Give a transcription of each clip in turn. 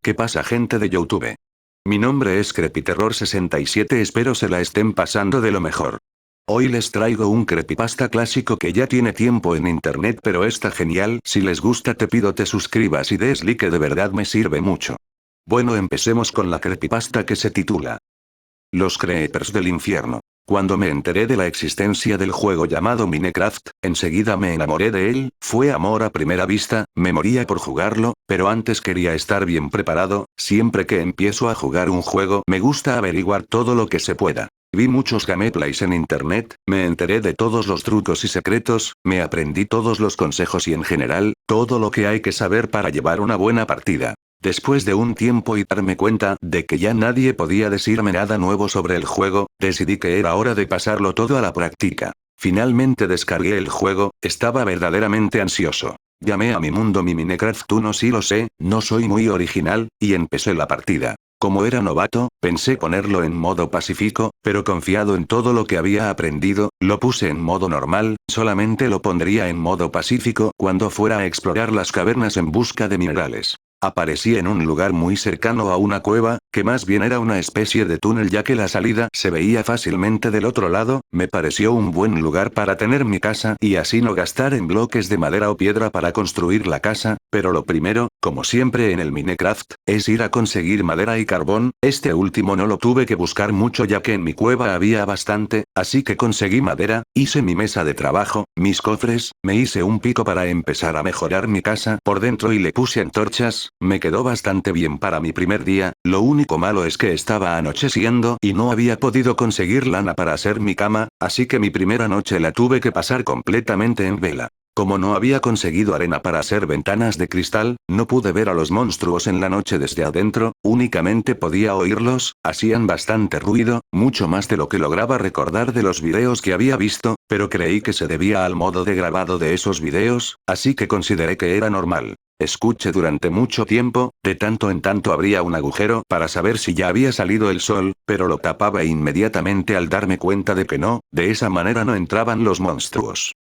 ¿Qué pasa, gente de YouTube? Mi nombre es Creepyterror67, espero se la estén pasando de lo mejor. Hoy les traigo un creepypasta clásico que ya tiene tiempo en internet pero está genial. Si les gusta te pido te suscribas y des like, que de verdad me sirve mucho. Bueno, empecemos con la creepypasta que se titula Los Creepers del Infierno. Cuando me enteré de la existencia del juego llamado Minecraft, enseguida me enamoré de él, fue amor a primera vista, me moría por jugarlo, pero antes quería estar bien preparado. Siempre que empiezo a jugar un juego me gusta averiguar todo lo que se pueda. Vi muchos gameplays en internet, me enteré de todos los trucos y secretos, me aprendí todos los consejos y en general, todo lo que hay que saber para llevar una buena partida. Después de un tiempo y darme cuenta de que ya nadie podía decirme nada nuevo sobre el juego, decidí que era hora de pasarlo todo a la práctica. Finalmente descargué el juego, estaba verdaderamente ansioso. Llamé a mi mundo mi Minecraft 1, sí lo sé, no soy muy original, y empecé la partida. Como era novato, pensé ponerlo en modo pacífico, pero confiado en todo lo que había aprendido, lo puse en modo normal, solamente lo pondría en modo pacífico cuando fuera a explorar las cavernas en busca de minerales. Aparecí en un lugar muy cercano a una cueva, que más bien era una especie de túnel ya que la salida se veía fácilmente del otro lado. Me pareció un buen lugar para tener mi casa y así no gastar en bloques de madera o piedra para construir la casa, pero lo primero, como siempre en el Minecraft, es ir a conseguir madera y carbón. Este último no lo tuve que buscar mucho ya que en mi cueva había bastante, así que conseguí madera, hice mi mesa de trabajo, mis cofres, me hice un pico para empezar a mejorar mi casa por dentro y le puse antorchas. Me quedó bastante bien para mi primer día, lo único malo es que estaba anocheciendo y no había podido conseguir lana para hacer mi cama, así que mi primera noche la tuve que pasar completamente en vela. Como no había conseguido arena para hacer ventanas de cristal, no pude ver a los monstruos en la noche desde adentro, únicamente podía oírlos, hacían bastante ruido, mucho más de lo que lograba recordar de los videos que había visto, pero creí que se debía al modo de grabado de esos videos, así que consideré que era normal. Escuché durante mucho tiempo, de tanto en tanto abría un agujero para saber si ya había salido el sol, pero lo tapaba inmediatamente al darme cuenta de que no, de esa manera no entraban los monstruos.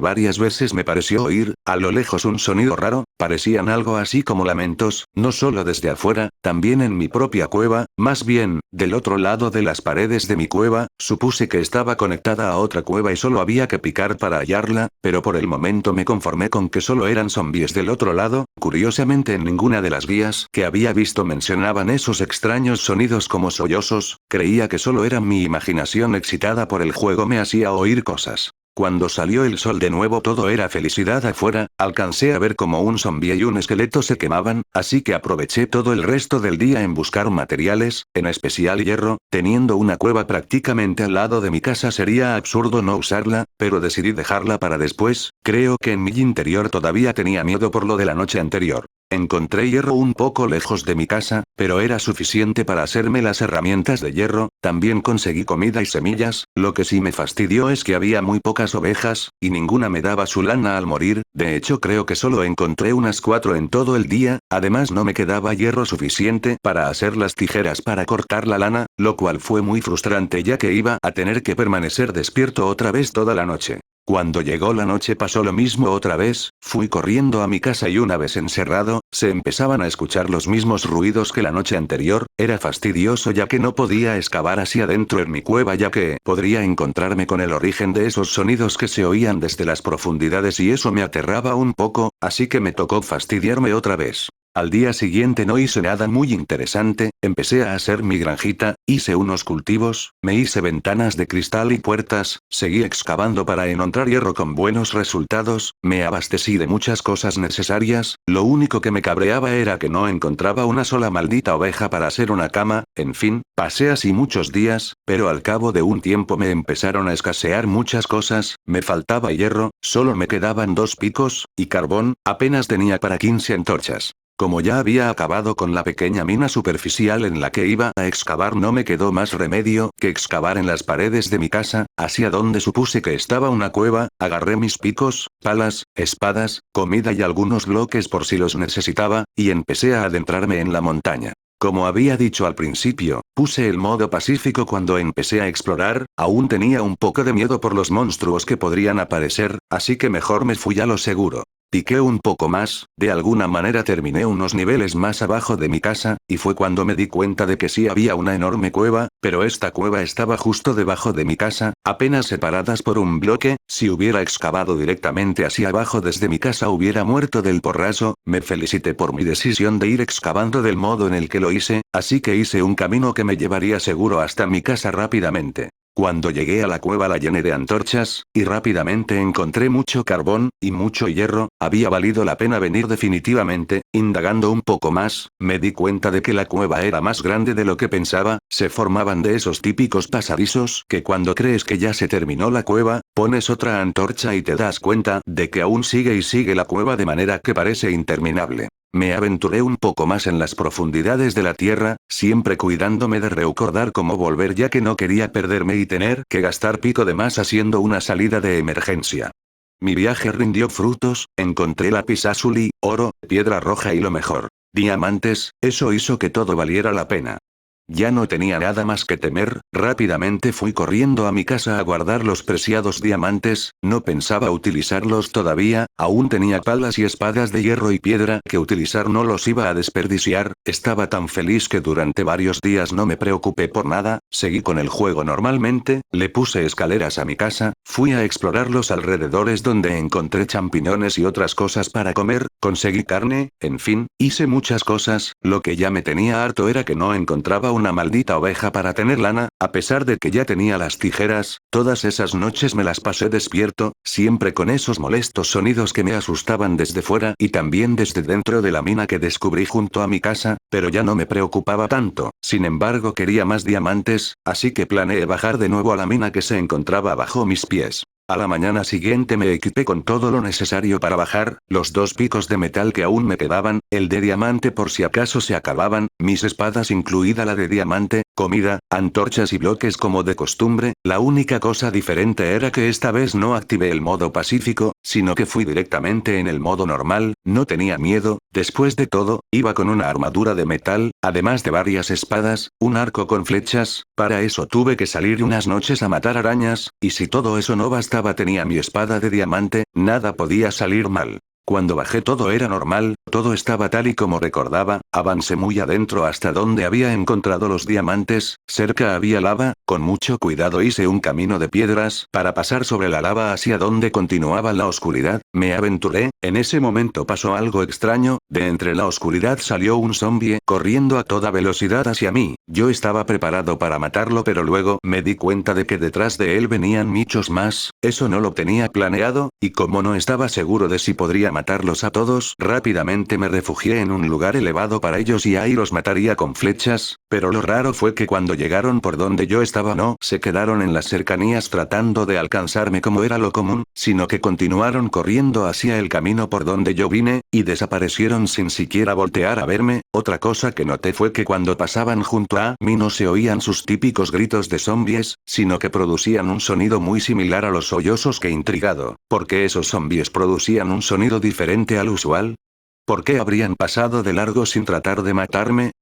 Varias veces me pareció oír, a lo lejos, un sonido raro, parecían algo así como lamentos, no solo desde afuera, también en mi propia cueva, más bien, del otro lado de las paredes de mi cueva. Supuse que estaba conectada a otra cueva y solo había que picar para hallarla, pero por el momento me conformé con que solo eran zombies del otro lado. Curiosamente en ninguna de las guías que había visto mencionaban esos extraños sonidos como sollozos, creía que solo era mi imaginación excitada por el juego me hacía oír cosas. Cuando salió el sol de nuevo todo era felicidad afuera, alcancé a ver cómo un zombie y un esqueleto se quemaban, así que aproveché todo el resto del día en buscar materiales, en especial hierro. Teniendo una cueva prácticamente al lado de mi casa sería absurdo no usarla, pero decidí dejarla para después. Creo que en mi interior todavía tenía miedo por lo de la noche anterior. Encontré hierro un poco lejos de mi casa, pero era suficiente para hacerme las herramientas de hierro. También conseguí comida y semillas, lo que sí me fastidió es que había muy pocas ovejas, y ninguna me daba su lana al morir. De hecho creo que solo encontré unas 4 en todo el día, además no me quedaba hierro suficiente para hacer las tijeras para cortar la lana, lo cual fue muy frustrante ya que iba a tener que permanecer despierto otra vez toda la noche. Cuando llegó la noche pasó lo mismo otra vez, fui corriendo a mi casa y una vez encerrado, se empezaban a escuchar los mismos ruidos que la noche anterior. Era fastidioso ya que no podía excavar hacia adentro en mi cueva ya que podría encontrarme con el origen de esos sonidos que se oían desde las profundidades y eso me aterraba un poco, así que me tocó fastidiarme otra vez. Al día siguiente no hice nada muy interesante, empecé a hacer mi granjita, hice unos cultivos, me hice ventanas de cristal y puertas, seguí excavando para encontrar hierro con buenos resultados, me abastecí de muchas cosas necesarias. Lo único que me cabreaba era que no encontraba una sola maldita oveja para hacer una cama. En fin, pasé así muchos días, pero al cabo de un tiempo me empezaron a escasear muchas cosas, me faltaba hierro, solo me quedaban 2 picos, y carbón, apenas tenía para 15 antorchas. Como ya había acabado con la pequeña mina superficial en la que iba a excavar, no me quedó más remedio que excavar en las paredes de mi casa, hacia donde supuse que estaba una cueva. Agarré mis picos, palas, espadas, comida y algunos bloques por si los necesitaba, y empecé a adentrarme en la montaña. Como había dicho al principio, puse el modo pacífico cuando empecé a explorar. Aún tenía un poco de miedo por los monstruos que podrían aparecer, así que mejor me fui a lo seguro. Piqué un poco más, de alguna manera terminé unos niveles más abajo de mi casa, y fue cuando me di cuenta de que sí había una enorme cueva, pero esta cueva estaba justo debajo de mi casa, apenas separadas por un bloque. Si hubiera excavado directamente hacia abajo desde mi casa hubiera muerto del porrazo. Me felicité por mi decisión de ir excavando del modo en el que lo hice, así que hice un camino que me llevaría seguro hasta mi casa rápidamente. Cuando llegué a la cueva la llené de antorchas, y rápidamente encontré mucho carbón, y mucho hierro. Había valido la pena venir definitivamente. Indagando un poco más, me di cuenta de que la cueva era más grande de lo que pensaba. Se formaban de esos típicos pasadizos que cuando crees que ya se terminó la cueva, pones otra antorcha y te das cuenta de que aún sigue y sigue la cueva de manera que parece interminable. Me aventuré un poco más en las profundidades de la tierra, siempre cuidándome de recordar cómo volver ya que no quería perderme y tener que gastar pico de más haciendo una salida de emergencia. Mi viaje rindió frutos, encontré lapislázuli, oro, piedra roja y lo mejor, diamantes. Eso hizo que todo valiera la pena. Ya no tenía nada más que temer. Rápidamente fui corriendo a mi casa a guardar los preciados diamantes. No pensaba utilizarlos todavía, aún tenía palas y espadas de hierro y piedra que utilizar, no los iba a desperdiciar. Estaba tan feliz que durante varios días no me preocupé por nada, seguí con el juego normalmente. Le puse escaleras a mi casa, fui a explorar los alrededores donde encontré champiñones y otras cosas para comer, conseguí carne, en fin, hice muchas cosas. Lo que ya me tenía harto era que no encontraba una maldita oveja para tener lana. A pesar de que ya tenía las tijeras, todas esas noches me las pasé despierto, siempre con esos molestos sonidos que me asustaban desde fuera y también desde dentro de la mina que descubrí junto a mi casa, pero ya no me preocupaba tanto. Sin embargo, quería más diamantes, así que planeé bajar de nuevo a la mina que se encontraba bajo mis pies. A la mañana siguiente me equipé con todo lo necesario para bajar, los 2 picos de metal que aún me quedaban, el de diamante por si acaso se acababan, mis espadas incluida la de diamante, comida, antorchas y bloques como de costumbre. La única cosa diferente era que esta vez no activé el modo pacífico, sino que fui directamente en el modo normal. No tenía miedo, después de todo, iba con una armadura de metal, además de varias espadas, un arco con flechas. Para eso tuve que salir unas noches a matar arañas, y si todo eso no bastaba tenía mi espada de diamante, nada podía salir mal. Cuando bajé todo era normal, todo estaba tal y como recordaba. Avancé muy adentro hasta donde había encontrado los diamantes. Cerca había lava, con mucho cuidado hice un camino de piedras para pasar sobre la lava hacia donde continuaba la oscuridad. Me aventuré. En ese momento pasó algo extraño, de entre la oscuridad salió un zombie corriendo a toda velocidad hacia mí. Yo estaba preparado para matarlo, pero luego me di cuenta de que detrás de él venían muchos más. Eso no lo tenía planeado, y como no estaba seguro de si podría matarlos a todos, rápidamente me refugié en un lugar elevado para ellos y ahí los mataría con flechas. Pero lo raro fue que cuando llegaron por donde yo estaba no se quedaron en las cercanías tratando de alcanzarme como era lo común, sino que continuaron corriendo hacia el camino por donde yo vine, y desaparecieron sin siquiera voltear a verme. Otra cosa que noté fue que cuando pasaban junto a mí no se oían sus típicos gritos de zombies, sino que producían un sonido muy similar a los sollozos. Que intrigado, ¿por qué esos zombies producían un sonido diferente al usual? ¿Por qué habrían pasado de largo sin tratar de matarme?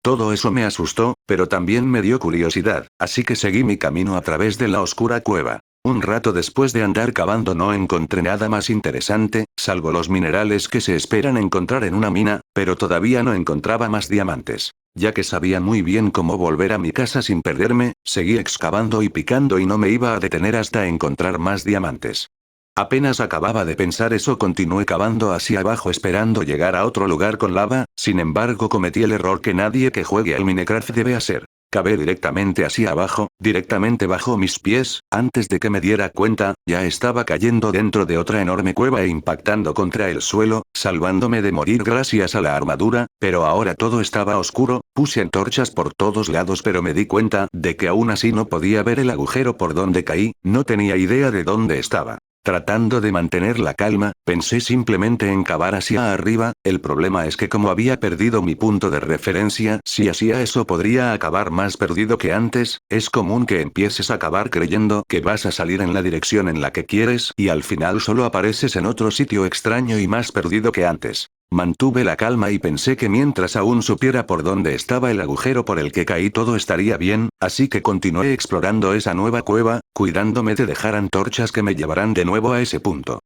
Todo eso me asustó, pero también me dio curiosidad, así que seguí mi camino a través de la oscura cueva. Un rato después de andar cavando no encontré nada más interesante, salvo los minerales que se esperan encontrar en una mina, pero todavía no encontraba más diamantes. Ya que sabía muy bien cómo volver a mi casa sin perderme, seguí excavando y picando y no me iba a detener hasta encontrar más diamantes. Apenas acababa de pensar eso continué cavando hacia abajo esperando llegar a otro lugar con lava. Sin embargo cometí el error que nadie que juegue al Minecraft debe hacer. Cavé directamente hacia abajo, directamente bajo mis pies. Antes de que me diera cuenta, ya estaba cayendo dentro de otra enorme cueva e impactando contra el suelo, salvándome de morir gracias a la armadura. Pero ahora todo estaba oscuro. Puse antorchas por todos lados, pero me di cuenta de que aún así no podía ver el agujero por donde caí. No tenía idea de dónde estaba. Tratando de mantener la calma, pensé simplemente en cavar hacia arriba. El problema es que como había perdido mi punto de referencia, si hacía eso podría acabar más perdido que antes. Es común que empieces a cavar creyendo que vas a salir en la dirección en la que quieres, y al final solo apareces en otro sitio extraño y más perdido que antes. Mantuve la calma y pensé que mientras aún supiera por dónde estaba el agujero por el que caí todo estaría bien, así que continué explorando esa nueva cueva, cuidándome de dejar antorchas que me llevaran de nuevo a ese punto.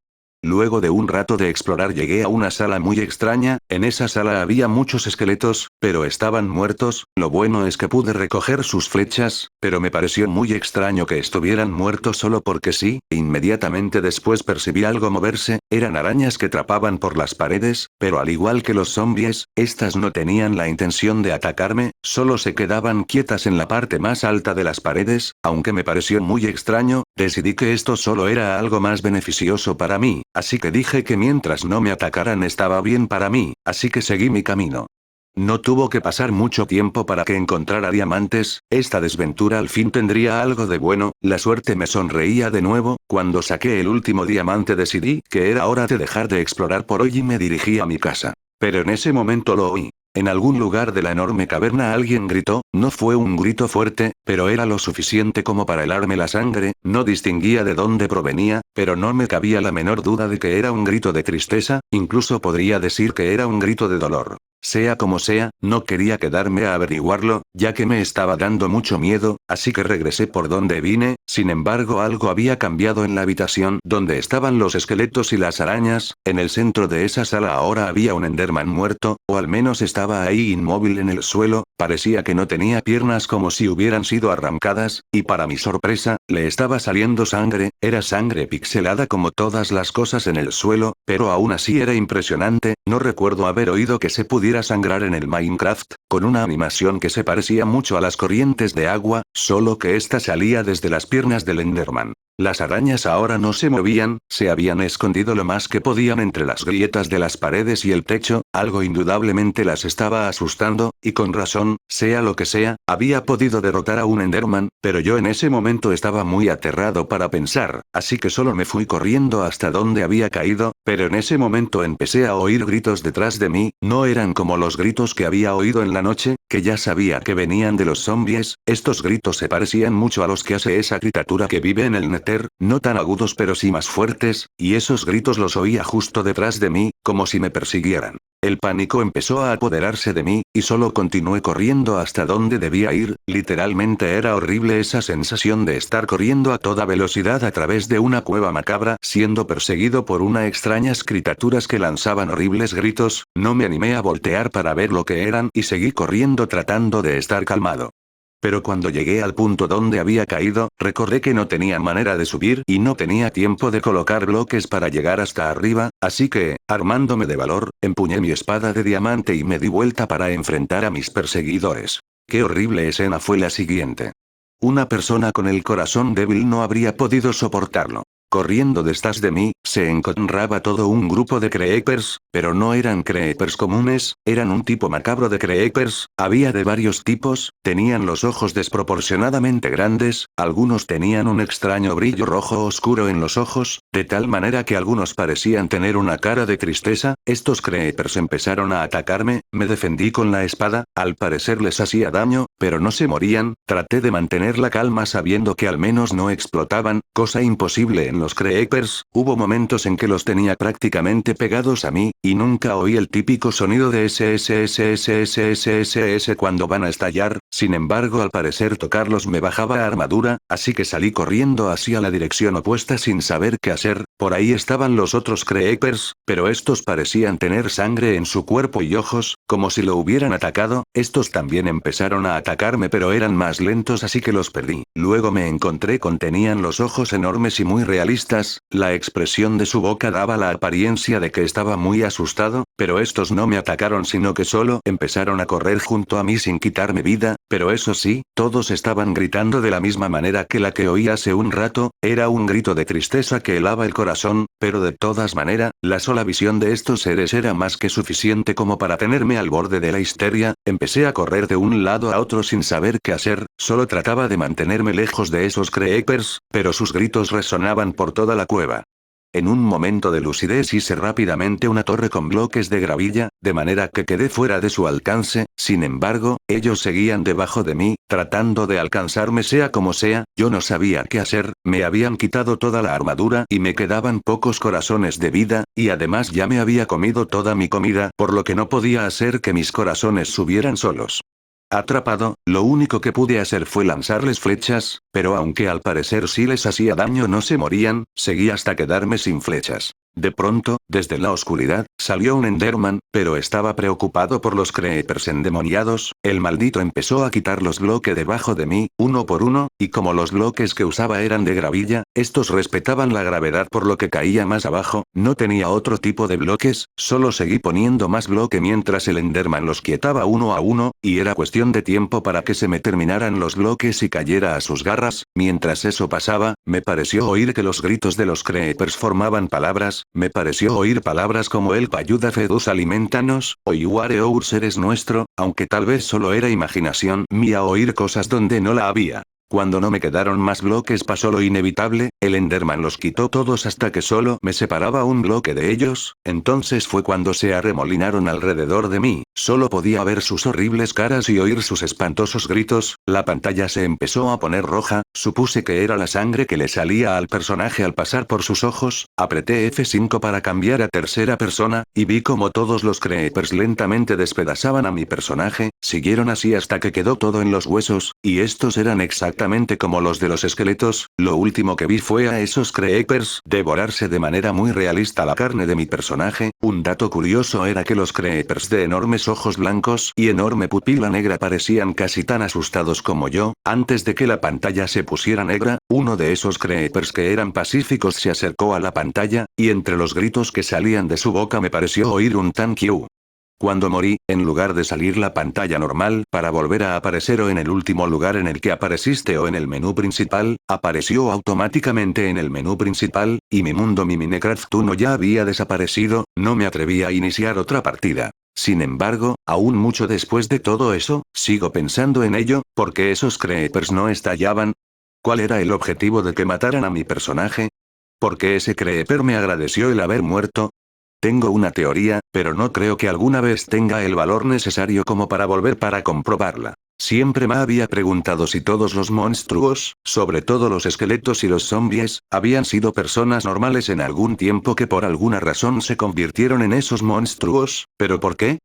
Luego de un rato de explorar llegué a una sala muy extraña, en esa sala había muchos esqueletos, pero estaban muertos, lo bueno es que pude recoger sus flechas, pero me pareció muy extraño que estuvieran muertos solo porque sí, inmediatamente después percibí algo moverse, eran arañas que trapaban por las paredes, pero al igual que los zombies, estas no tenían la intención de atacarme, solo se quedaban quietas en la parte más alta de las paredes, aunque me pareció muy extraño, decidí que esto solo era algo más beneficioso para mí, así que dije que mientras no me atacaran estaba bien para mí, así que seguí mi camino. No tuvo que pasar mucho tiempo para que encontrara diamantes, esta desventura al fin tendría algo de bueno, la suerte me sonreía de nuevo, cuando saqué el último diamante decidí que era hora de dejar de explorar por hoy y me dirigí a mi casa. Pero en ese momento lo oí. En algún lugar de la enorme caverna alguien gritó, no fue un grito fuerte, pero era lo suficiente como para helarme la sangre, no distinguía de dónde provenía, pero no me cabía la menor duda de que era un grito de tristeza, incluso podría decir que era un grito de dolor. Sea como sea, no quería quedarme a averiguarlo, ya que me estaba dando mucho miedo, así que regresé por donde vine, sin embargo algo había cambiado en la habitación donde estaban los esqueletos y las arañas, en el centro de esa sala ahora había un Enderman muerto, o al menos estaba ahí inmóvil en el suelo, parecía que no tenía piernas como si hubieran sido arrancadas, y para mi sorpresa, le estaba saliendo sangre, era sangre pixelada como todas las cosas en el suelo, pero aún así era impresionante, no recuerdo haber oído que se pudiera sangrar en el Minecraft, con una animación que se parecía mucho a las corrientes de agua, solo que esta salía desde las piernas del Enderman. Las arañas ahora no se movían, se habían escondido lo más que podían entre las grietas de las paredes y el techo, algo indudablemente las estaba asustando, y con razón, sea lo que sea, había podido derrotar a un Enderman, pero yo en ese momento estaba muy aterrado para pensar, así que solo me fui corriendo hasta donde había caído, pero en ese momento empecé a oír gritos detrás de mí, no eran como los gritos que había oído en la noche, que ya sabía que venían de los zombies, estos gritos se parecían mucho a los que hace esa criatura que vive en el Nether, no tan agudos pero sí más fuertes, y esos gritos los oía justo detrás de mí, como si me persiguieran. El pánico empezó a apoderarse de mí, y solo continué corriendo hasta donde debía ir, literalmente era horrible esa sensación de estar corriendo a toda velocidad a través de una cueva macabra, siendo perseguido por unas extrañas criaturas que lanzaban horribles gritos, no me animé a voltear para ver lo que eran y seguí corriendo tratando de estar calmado. Pero cuando llegué al punto donde había caído, recordé que no tenía manera de subir y no tenía tiempo de colocar bloques para llegar hasta arriba, así que, armándome de valor, empuñé mi espada de diamante y me di vuelta para enfrentar a mis perseguidores. Qué horrible escena fue la siguiente. Una persona con el corazón débil no habría podido soportarlo. Corriendo detrás de mí, se encontraba todo un grupo de creepers, pero no eran creepers comunes, eran un tipo macabro de creepers, había de varios tipos, tenían los ojos desproporcionadamente grandes, algunos tenían un extraño brillo rojo oscuro en los ojos, de tal manera que algunos parecían tener una cara de tristeza, estos creepers empezaron a atacarme, me defendí con la espada, al parecer les hacía daño, pero no se morían, traté de mantener la calma sabiendo que al menos no explotaban, cosa imposible en los creepers, hubo momentos en que los tenía prácticamente pegados a mí, y nunca oí el típico sonido de SSSSSSSS cuando van a estallar, sin embargo al parecer tocarlos me bajaba armadura, así que salí corriendo hacia la dirección opuesta sin saber qué hacer, por ahí estaban los otros creepers, pero estos parecían tener sangre en su cuerpo y ojos, como si lo hubieran atacado, estos también empezaron a atacarme pero eran más lentos así que los perdí, luego me encontré con tenían los ojos enormes y muy realistas, la expresión de su boca daba la apariencia de que estaba muy asustado, pero estos no me atacaron sino que solo empezaron a correr junto a mí sin quitarme vida, pero eso sí, todos estaban gritando de la misma manera que la que oí hace un rato, era un grito de tristeza que helaba el corazón, pero de todas maneras, la sola visión de estos seres era más que suficiente como para tenerme al borde de la histeria, empecé a correr de un lado a otro sin saber qué hacer, solo trataba de mantenerme lejos de esos creepers, pero sus gritos resonaban por toda la cueva. En un momento de lucidez hice rápidamente una torre con bloques de gravilla, de manera que quedé fuera de su alcance, sin embargo, ellos seguían debajo de mí, tratando de alcanzarme sea como sea, yo no sabía qué hacer, me habían quitado toda la armadura y me quedaban pocos corazones de vida, y además ya me había comido toda mi comida, por lo que no podía hacer que mis corazones subieran solos. Atrapado, lo único que pude hacer fue lanzarles flechas, pero aunque al parecer sí les hacía daño no se morían, seguí hasta quedarme sin flechas. De pronto, desde la oscuridad, salió un Enderman, pero estaba preocupado por los creepers endemoniados. El maldito empezó a quitar los bloques debajo de mí, uno por uno, y como los bloques que usaba eran de gravilla, estos respetaban la gravedad por lo que caía más abajo. No tenía otro tipo de bloques, solo seguí poniendo más bloque mientras el Enderman los quietaba uno a uno, y era cuestión de tiempo para que se me terminaran los bloques y cayera a sus garras. Mientras eso pasaba, me pareció oír que los gritos de los creepers formaban palabras. Me pareció oír palabras como "Help, ayuda, Fedus, alimentanos", o "You are our eres nuestro", aunque tal vez solo era imaginación mía oír cosas donde no la había. Cuando no me quedaron más bloques pasó lo inevitable, el Enderman los quitó todos hasta que solo me separaba un bloque de ellos. Entonces fue cuando se arremolinaron alrededor de mí, solo podía ver sus horribles caras y oír sus espantosos gritos. La pantalla se empezó a poner roja, supuse que era la sangre que le salía al personaje al pasar por sus ojos. Apreté F5 para cambiar a tercera persona, y vi como todos los creepers lentamente despedazaban a mi personaje. Siguieron así hasta que quedó todo en los huesos, y estos eran exactamente como los de los esqueletos. Lo último que vi fue a esos creepers devorarse de manera muy realista la carne de mi personaje. Un dato curioso era que los creepers de enormes ojos blancos y enorme pupila negra parecían casi tan asustados como yo. Antes de que la pantalla se pusiera negra, uno de esos creepers que eran pacíficos se acercó a la pantalla, y entre los gritos que salían de su boca me pareció oír un "thank you". Cuando morí, en lugar de salir la pantalla normal para volver a aparecer o en el último lugar en el que apareciste o en el menú principal, apareció automáticamente en el menú principal, y mi mundo mi Minecraft 1 ya había desaparecido. No me atreví a iniciar otra partida. Sin embargo, aún mucho después de todo eso, sigo pensando en ello, porque esos creepers no estallaban. ¿Cuál era el objetivo de que mataran a mi personaje? ¿Por qué ese creeper me agradeció el haber muerto? Tengo una teoría, pero no creo que alguna vez tenga el valor necesario como para volver para comprobarla. Siempre me había preguntado si todos los monstruos, sobre todo los esqueletos y los zombies, habían sido personas normales en algún tiempo que por alguna razón se convirtieron en esos monstruos, ¿pero por qué?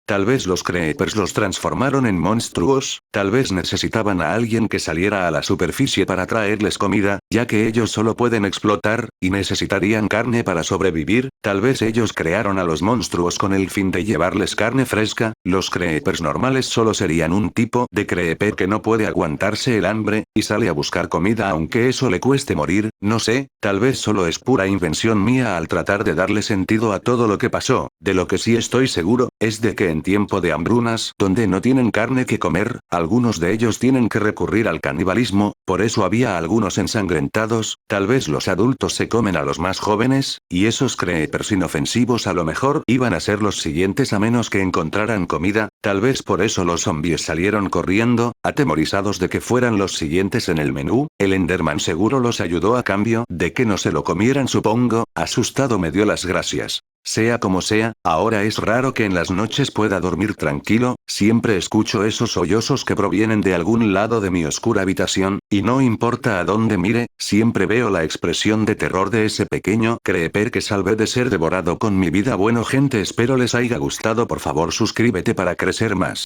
Tal vez los creepers los transformaron en monstruos, tal vez necesitaban a alguien que saliera a la superficie para traerles comida, ya que ellos solo pueden explotar, y necesitarían carne para sobrevivir. Tal vez ellos crearon a los monstruos con el fin de llevarles carne fresca. Los creepers normales solo serían un tipo de creeper que no puede aguantarse el hambre, y sale a buscar comida aunque eso le cueste morir. No sé, tal vez solo es pura invención mía al tratar de darle sentido a todo lo que pasó. De lo que sí estoy seguro, es de que en tiempo de hambrunas, donde no tienen carne que comer, algunos de ellos tienen que recurrir al canibalismo. Por eso había algunos ensangrentados. Tal vez los adultos se comen a los más jóvenes, y esos creepers inofensivos a lo mejor iban a ser los siguientes a menos que encontraran comida. Tal vez por eso los zombies salieron corriendo, atemorizados de que fueran los siguientes en el menú. El Enderman seguro los ayudó a cambio de que no se lo comieran, supongo. Asustado me dio las gracias. Sea como sea, ahora es raro que en las noches pueda dormir tranquilo. Siempre escucho esos sollozos que provienen de algún lado de mi oscura habitación, y no importa a dónde mire, siempre veo la expresión de terror de ese pequeño creeper que salvé de ser devorado con mi vida. Bueno gente, espero les haya gustado. Por favor suscríbete para crecer más.